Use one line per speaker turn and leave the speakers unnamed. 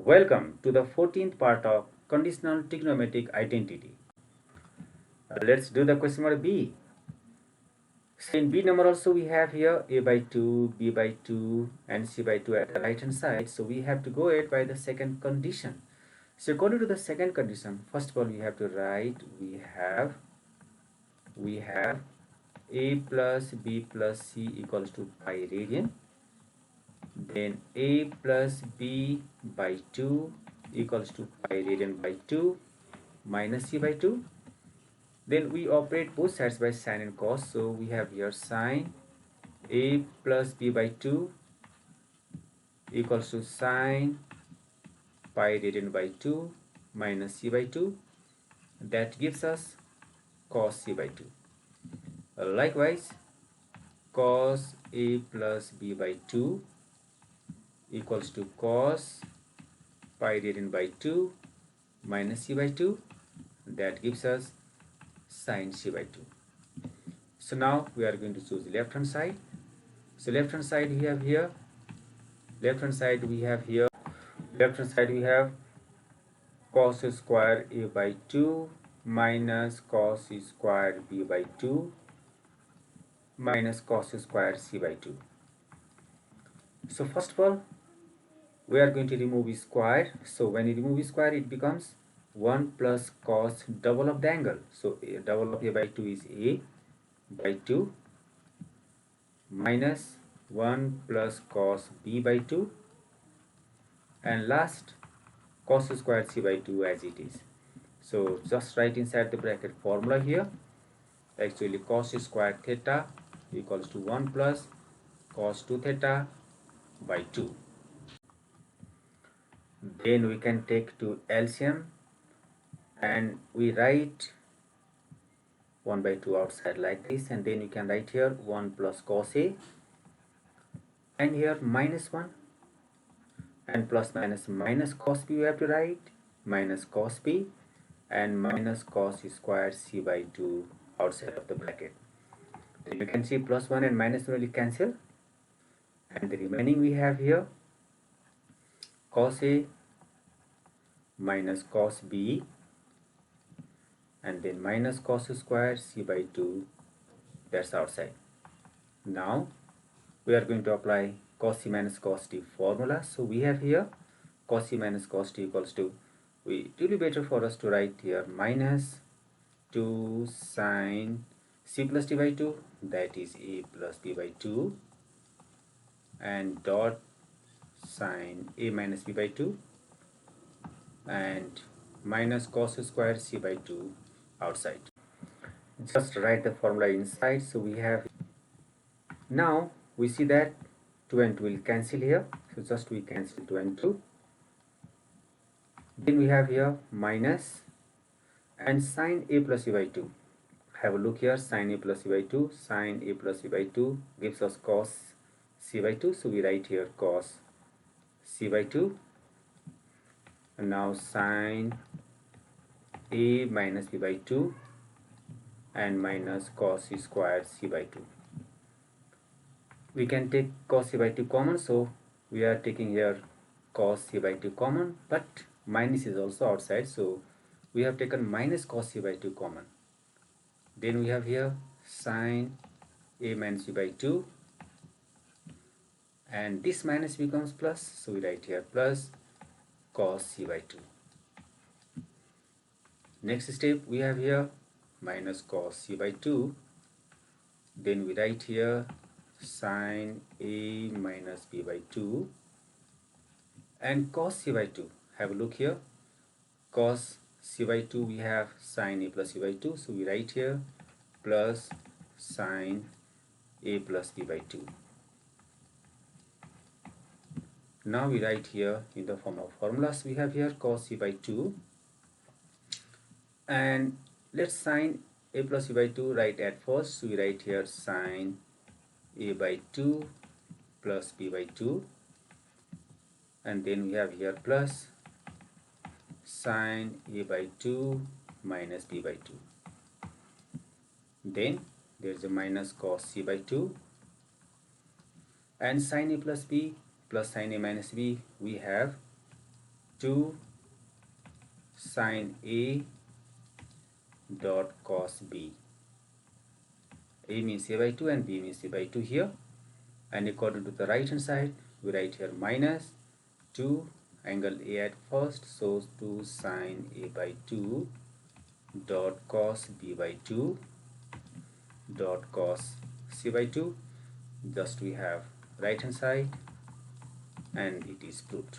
Welcome to the 14th part of Conditional Trigonometric Identity. Let's do the question number B. So in B number also we have here a by 2, b by 2 and c by 2 at the right hand side. So we have to go ahead by the second condition. So according to the second condition, first of all we have to write we have a plus b plus c equals to pi radian. Then a plus b by 2 equals to pi radian by 2 minus c by 2. Then we operate both sides by sine and cos. So we have here sine a plus b by 2 equals to sine pi radian by 2 minus c by 2. That gives us cos c by 2. Likewise, cos a plus b by 2 equals to cos pi radian by 2 minus c by 2. That gives us sine c by 2. So now we are going to choose the left hand side. So left hand side we have here, left hand side we have cos square a by 2 minus cos square b by 2 minus cos square c by 2. So first of all we are going to remove square. So when you remove square it becomes 1 plus cos double of the angle. So double of a by 2 is a by 2 minus 1 plus cos b by 2 and last cos square c by 2 as it is. So just write inside the bracket formula here. Actually cos square theta equals to 1 plus cos 2 theta by 2. Then we can take to LCM and we write 1 by 2 outside like this, and then you can write here 1 plus cos A and here minus 1 and plus minus cos B we have to write minus cos B and minus cos square c by 2 outside of the bracket. Then you can see plus 1 and minus 1 will cancel, and the remaining we have here cos A minus cos B and then minus cos square c by 2, that's outside. Now we are going to apply cos c minus cos t formula. So we have here cos c minus cos t equals to, it will be better for us to write here minus 2 sine c plus t by 2, that is a plus b by 2, and dot sine a minus b by 2 and minus cos square c by 2 outside. Just write the formula inside. So we have, now we see that 2 and 2 will cancel here, so just we cancel 2 and 2. Then we have here minus and sine a plus c by 2. Have a look here, sine a plus c by 2, sine a plus c by 2 gives us cos c by 2, so we write here cos c by 2. And now sine a minus b by 2 and minus cos square c by 2. We can take cos c by 2 common, so we are taking here cos c by 2 common, but minus is also outside, so we have taken minus cos c by 2 common. Then we have here sine a minus b by 2 and this minus becomes plus, so we write here plus cos c by 2. Next step we have here minus cos c by 2, then we write here sine a minus b by 2 and cos c by 2. Have a look here, cos c by 2 we have sine a plus c by 2, so we write here plus sine a plus b by 2. Now we write here in the form of formulas. We have here cos c by 2 and let's sine a plus c by 2 write at first, so we write here sine a by 2 plus b by 2 and then we have here plus sine a by 2 minus b by 2. Then there is a minus cos c by 2 and sine a plus b plus sine a minus b, we have 2 sine A dot cos B. A means A by 2 and B means A by 2 here. And according to the right hand side, we write here minus 2 angle A at first, so 2 sine A by 2 dot cos B by 2 dot cos C by 2. Just we have right hand side and it is proved.